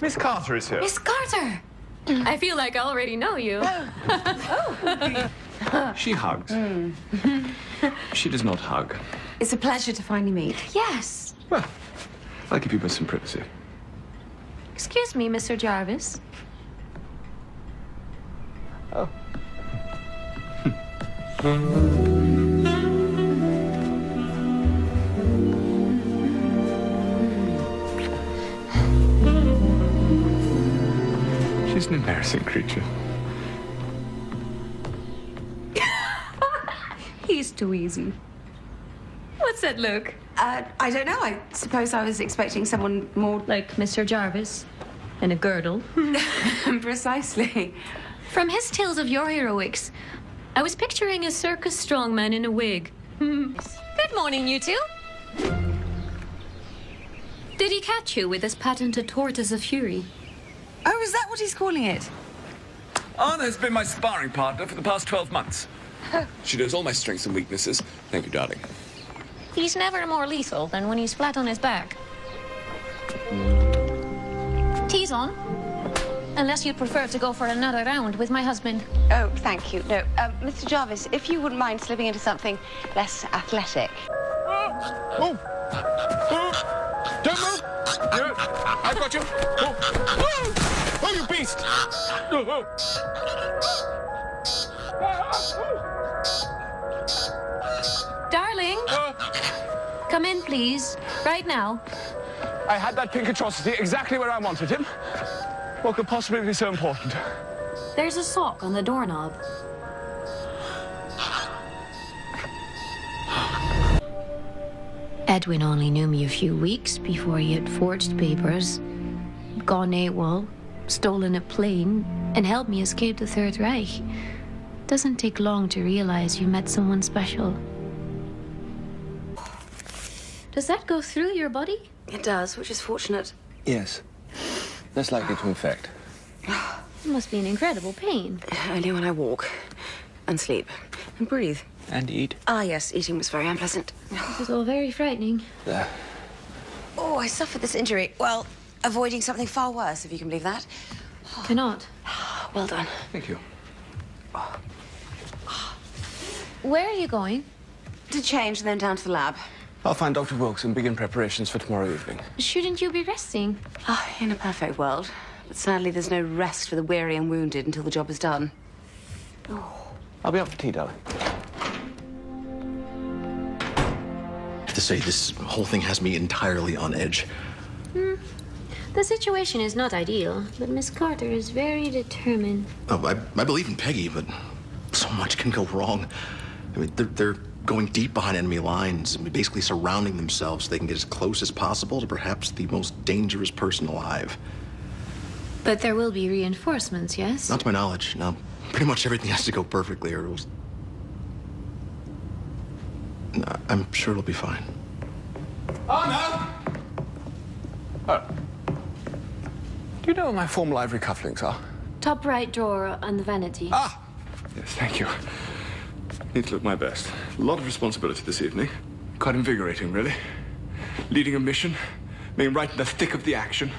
Miss Carter is here. Miss Carter! I feel like I already know you. She hugs. She does not hug. It's a pleasure to finally meet. Yes. Well, I'll give you some privacy. Excuse me, Mr. Jarvis. Oh. She's an embarrassing creature. He's too easy. What's that look? I don't know. I suppose I was expecting someone more... Like Mr. Jarvis in a girdle. Precisely. From his tales of your heroics, I was picturing a circus strongman in a wig. Good morning, you two. Did he catch you with his patented tortoise of fury? Oh, is that what he's calling it? Anna's been my sparring partner for the past 12 months. She knows all my strengths and weaknesses. Thank you, darling. He's never more lethal than when he's flat on his back. Tea's on. Unless you'd prefer to go for another round with my husband. Oh, thank you. No, Mr. Jarvis, if you wouldn't mind slipping into something less athletic. Oh! Don't move! I've got you! Oh, you beast! Darling, come in, please. Right now. I had that pink atrocity exactly where I wanted him. What could possibly be so important? There's a sock on the doorknob. Edwin only knew me a few weeks before he had forged papers, gone AWOL, stolen a plane, and helped me escape the Third Reich. Doesn't take long to realize you met someone special. Does that go through your body? It does, which is fortunate. Yes. Less likely to infect. It must be an incredible pain. Only when I walk and sleep and breathe. And eat. Ah, yes, eating was very unpleasant. This is all very frightening. There. Oh, I suffered this injury. Well, avoiding something far worse, if you can believe that. Cannot. Well done. Thank you. Where are you going? To change and then down to the lab. I'll find Dr. Wilkes and begin preparations for tomorrow evening. Shouldn't you be resting? Ah, in a perfect world. But sadly, there's no rest for the weary and wounded until the job is done. I'll be up for tea, darling. I have to say, this whole thing has me entirely on edge. The situation is not ideal, but Miss Carter is very determined. Oh, I believe in Peggy, but so much can go wrong. I mean, they're going deep behind enemy lines, and basically surrounding themselves so they can get as close as possible to perhaps the most dangerous person alive. But there will be reinforcements, yes? Not to my knowledge, no. Pretty much everything has to go perfectly, or it'll... No, I'm sure it'll be fine. Anna! Oh. Do you know where my formal ivory cufflinks are? Top right drawer on the vanity. Ah! Yes, thank you. Need to look my best. A lot of responsibility this evening. Quite invigorating, really. Leading a mission, being right in the thick of the action.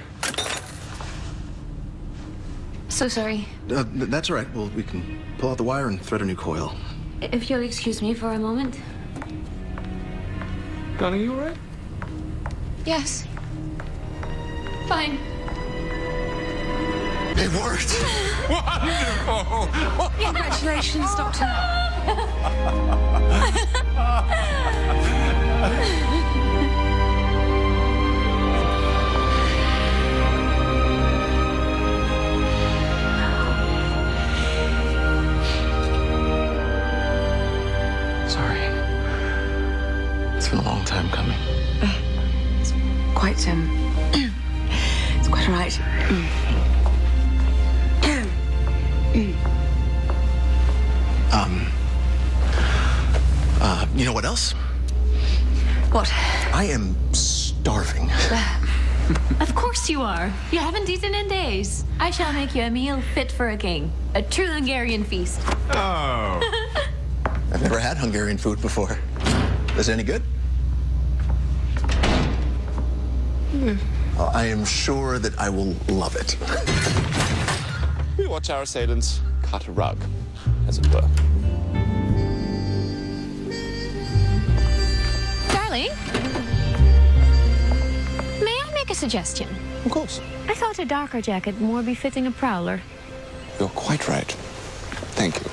So sorry. That's all right. Well, we can pull out the wire and thread a new coil. If you'll excuse me for a moment. Darling, you all right? Yes. Fine. It worked! Wonderful! Congratulations, Doctor. Sorry. It's been a long time coming. It's quite, it's quite all right. You know what else? What? I am starving. Of course you are. You haven't eaten in days. I shall make you a meal fit for a king. A true Hungarian feast. Oh. I've never had Hungarian food before. Is it any good? I am sure that I will love it. We watch our assailants cut a rug, as it were. Darling, may I make a suggestion? Of course. I thought a darker jacket more befitting a prowler. You're quite right. Thank you.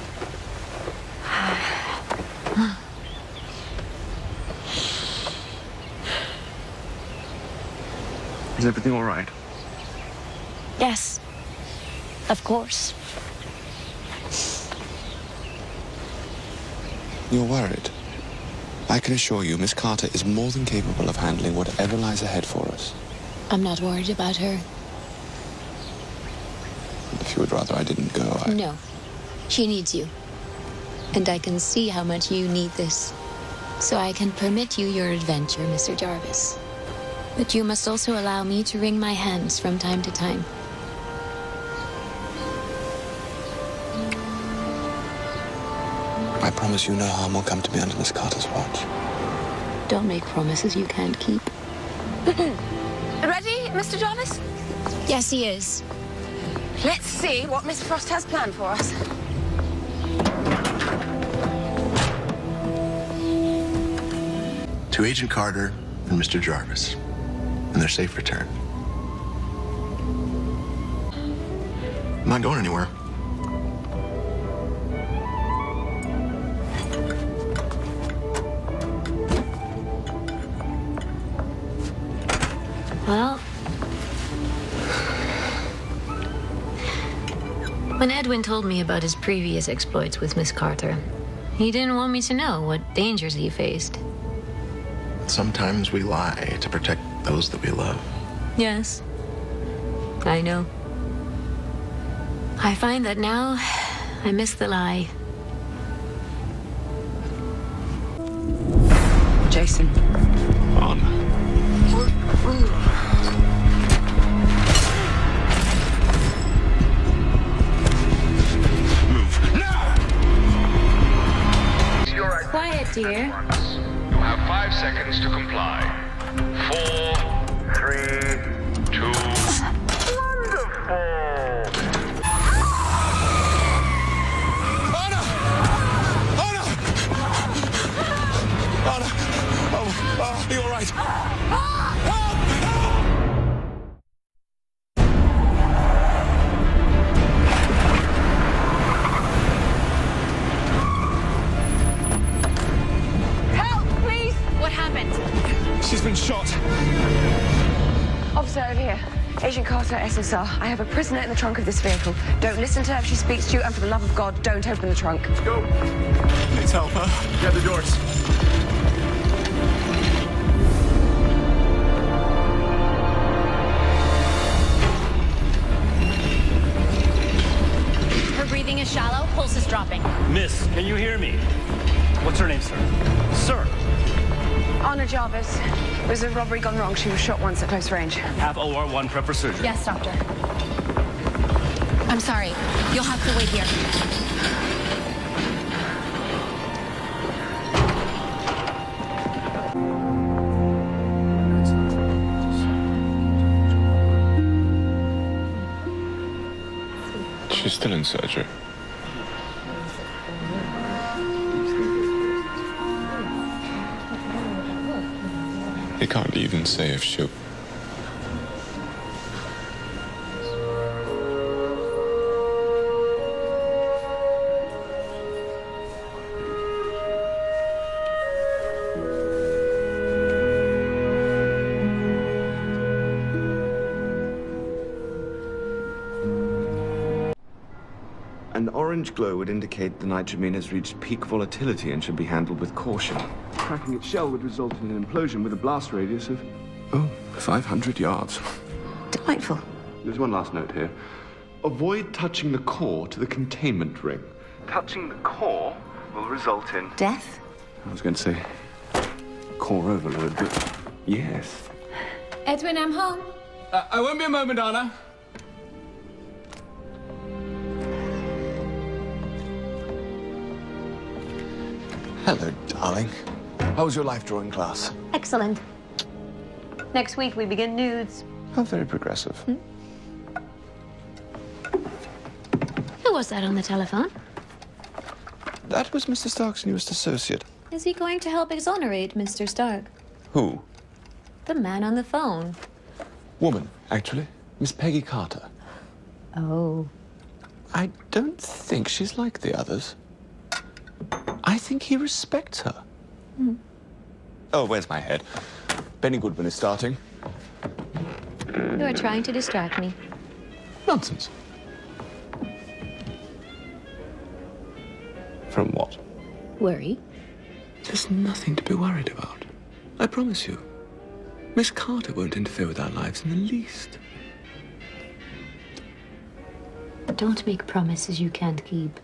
Is everything all right? Yes, of course. You're worried. I can assure you, Miss Carter is more than capable of handling whatever lies ahead for us. I'm not worried about her. If you would rather I didn't go, No, she needs you. And I can see how much you need this. So I can permit you your adventure, Mr. Jarvis. But you must also allow me to wring my hands from time to time. I promise you no harm will come to me under Miss Carter's watch. Don't make promises you can't keep. Ready, Mr. Jarvis? Yes, he is. Let's see what Miss Frost has planned for us. To Agent Carter and Mr. Jarvis, and their safe return. I'm not going anywhere. Well, when Edwin told me about his previous exploits with Miss Carter, he didn't want me to know what dangers he faced. Sometimes we lie to protect those that we love. Yes, I know. I find that now I miss the lie. Jason. On. Move. Now! Quiet, dear. You have 5 seconds to comply. 4, 3, 2. Wonderful! Anna! Anna! Anna! Oh, are you all right? Help! Help, please! What happened? She's been shot. Officer, over here. Agent Carter, SSR. I have a prisoner in the trunk of this vehicle. Don't listen to her if she speaks to you, and for the love of God, don't open the trunk. Go. Please help her. Get the doors. Her breathing is shallow, pulse is dropping. Miss, can you hear me? What's her name, sir? Sir, Anna Jarvis. There's a robbery gone wrong. She was shot once at close range. have OR1 prep for surgery. Yes, doctor. I'm sorry. You'll have to wait here. She's still in surgery. They can't even say if she'll... An orange glow would indicate the nitrogen has reached peak volatility and should be handled with caution. Cracking its shell would result in an implosion with a blast radius of... 500 yards. Delightful. There's one last note here. Avoid touching the core to the containment ring. Touching the core will result in... Death? I was going to say core overload, but yes. Edwin, I'm home. I won't be a moment, Anna. Hello, darling. How was your life drawing class? Excellent. Next week we begin nudes. How very progressive. Who was that on the telephone? That was Mr. Stark's newest associate. Is he going to help exonerate Mr. Stark? Who? The man on the phone. Woman, actually. Miss Peggy Carter. Oh. I don't think she's like the others. I think he respects her. Oh, where's my head? Benny Goodman is starting. You are trying to distract me. Nonsense. From what? Worry? There's nothing to be worried about. I promise you. Miss Carter won't interfere with our lives in the least. Don't make promises you can't keep.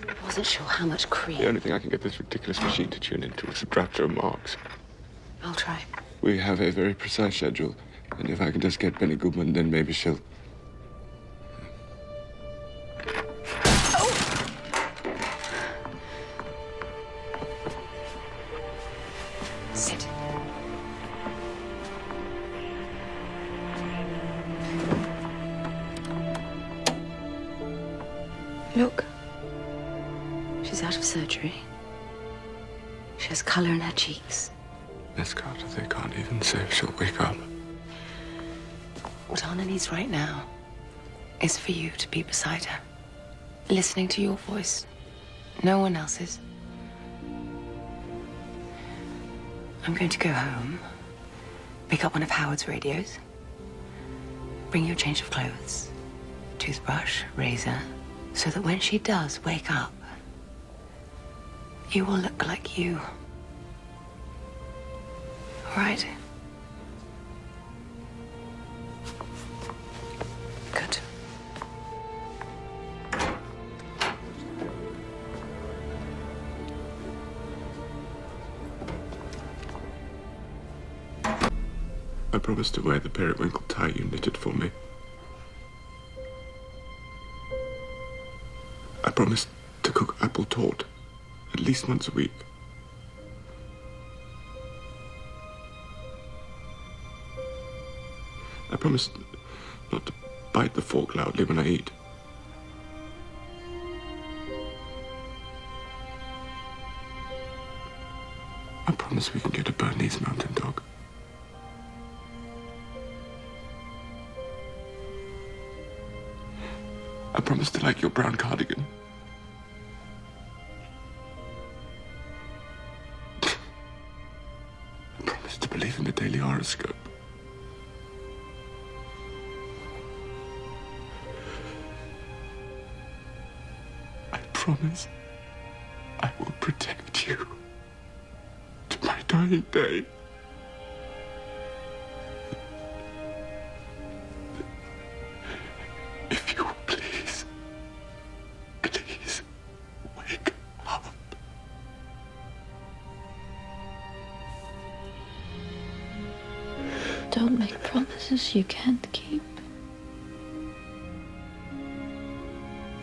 I wasn't sure how much cream. The only thing I can get this ridiculous machine to tune into is subtractor marks. I'll try. We have a very precise schedule, and if I can just get Benny Goodman, then maybe she'll... Sit. Look. She's out of surgery. She has color in her cheeks. Miss Carter, they can't even say if she'll wake up. What Anna needs right now is for you to be beside her, listening to your voice, no one else's. I'm going to go home, pick up one of Howard's radios, bring you a change of clothes, toothbrush, razor, so that when she does wake up, you will look like you. All right? Good. I promised to wear the periwinkle tie you knitted for me. I promised to cook apple tart at least once a week. I promised not to bite the fork loudly when I eat. I promise we can get a Bernese mountain dog. I promise to like your brown cardigan. I promise to believe in the daily horoscope. I promise I will protect you to my dying day. If you will please wake up. Don't make promises you can't keep.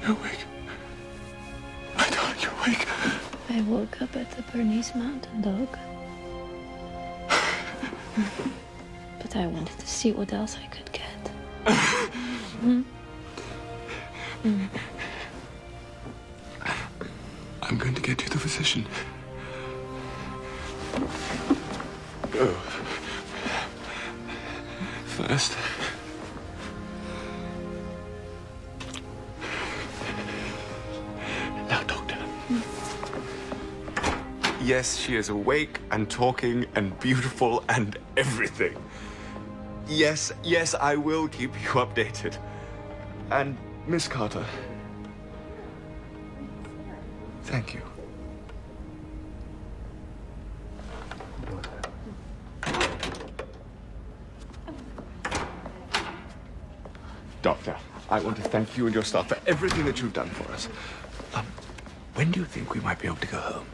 You're awake. My darling, you're awake. I woke up at the Bernese Mountain Dog. But I wanted to see what else I could get. I'm going to get you the physician. Oh. First. Now, doctor. Yes, she is awake and talking and beautiful and everything. Yes, I will keep you updated. And, Miss Carter, thank you. Doctor, I want to thank you and your staff for everything that you've done for us. When do you think we might be able to go home?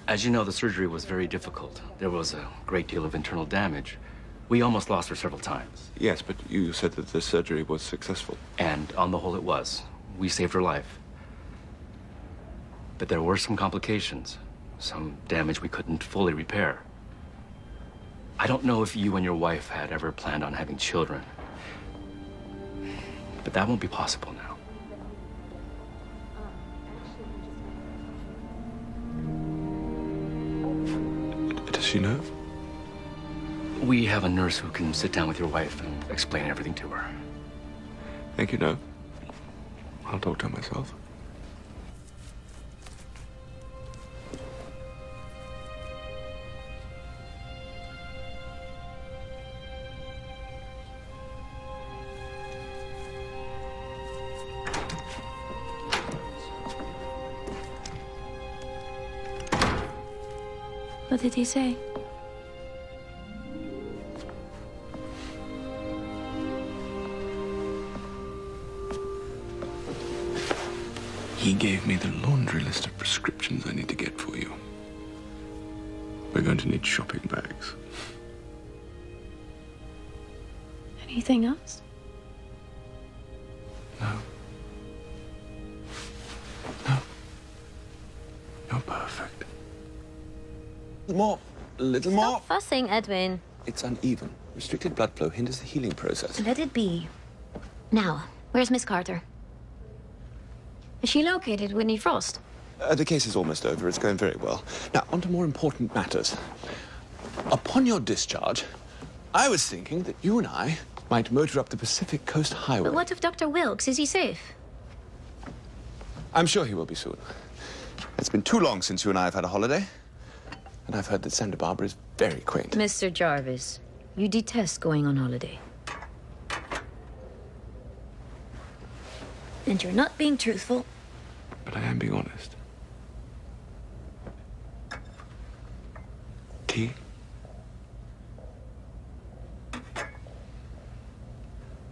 As you know, the surgery was very difficult. There was a great deal of internal damage. We almost lost her several times. Yes, but you said that the surgery was successful. And on the whole, it was. We saved her life. But there were some complications, some damage we couldn't fully repair. I don't know if you and your wife had ever planned on having children, but that won't be possible now. Does she know? We have a nurse who can sit down with your wife and explain everything to her. Thank you, no. I'll talk to her myself. What did he say? He gave me the laundry list of prescriptions I need to get for you. We're going to need shopping bags. Anything else? No. No. You're perfect. More. A little more. Stop fussing, Edwin. It's uneven. Restricted blood flow hinders the healing process. Let it be. Now, where's Miss Carter? Is she located, Whitney Frost? The case is almost over. It's going very well. Now, on to more important matters. Upon your discharge, I was thinking that you and I might motor up the Pacific Coast Highway. But what of Dr. Wilkes? Is he safe? I'm sure he will be soon. It's been too long since you and I have had a holiday. And I've heard that Santa Barbara is very quaint. Mr. Jarvis, you detest going on holiday. And you're not being truthful. But I am being honest. Tea?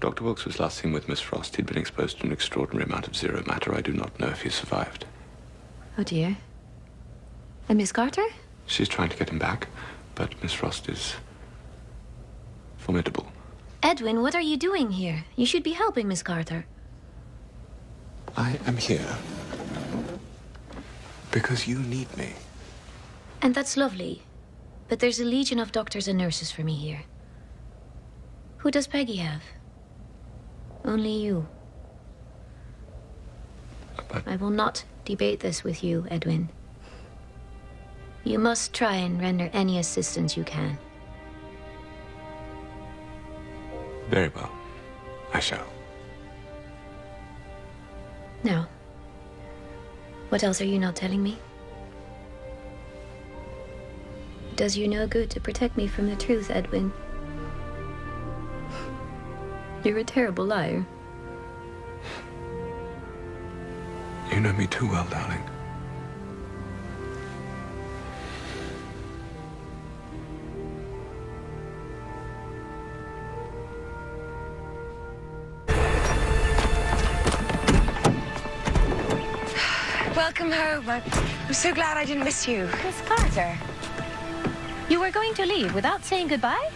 Dr. Wilkes was last seen with Miss Frost. He'd been exposed to an extraordinary amount of zero matter. I do not know if he survived. Oh, dear. And Miss Carter? She's trying to get him back, but Miss Frost is formidable. Edwin, what are you doing here? You should be helping Miss Carter. I am here because you need me. And that's lovely. But there's a legion of doctors and nurses for me here. Who does Peggy have? Only you. But I will not debate this with you, Edwin. You must try and render any assistance you can. very well. I shall. Now, what else are you not telling me? It does you no good to protect me from the truth, Edwin. You're a terrible liar. You know me too well, darling. Welcome home. I'm so glad I didn't miss you. Miss Carter, you were going to leave without saying goodbye?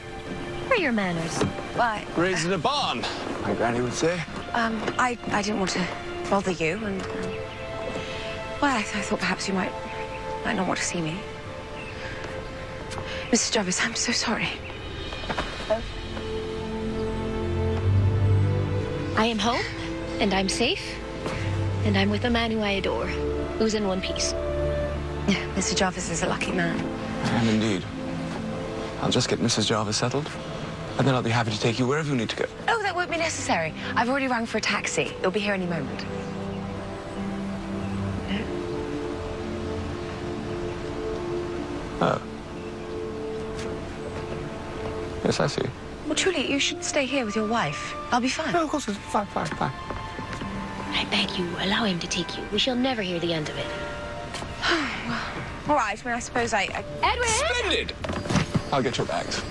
Where are your manners? Why? Raised in a barn, my granny would say. I didn't want to bother you, and well, I thought perhaps you might not want to see me. Mrs. Jarvis, I'm so sorry. I am home, and I'm safe, and I'm with a man who I adore, who's in one piece. Yeah, Mr. Jarvis is a lucky man. And indeed. I'll just get Mrs. Jarvis settled, and then I'll be happy to take you wherever you need to go. Oh, that won't be necessary. I've already rung for a taxi. It'll be here any moment. Oh. Yes, I see. Well, truly, you should stay here with your wife. I'll be fine. No, of course, it's fine. I beg you, allow him to take you. We shall never hear the end of it. All right, I mean, I suppose I... Edwin! Splendid! I'll get your bags.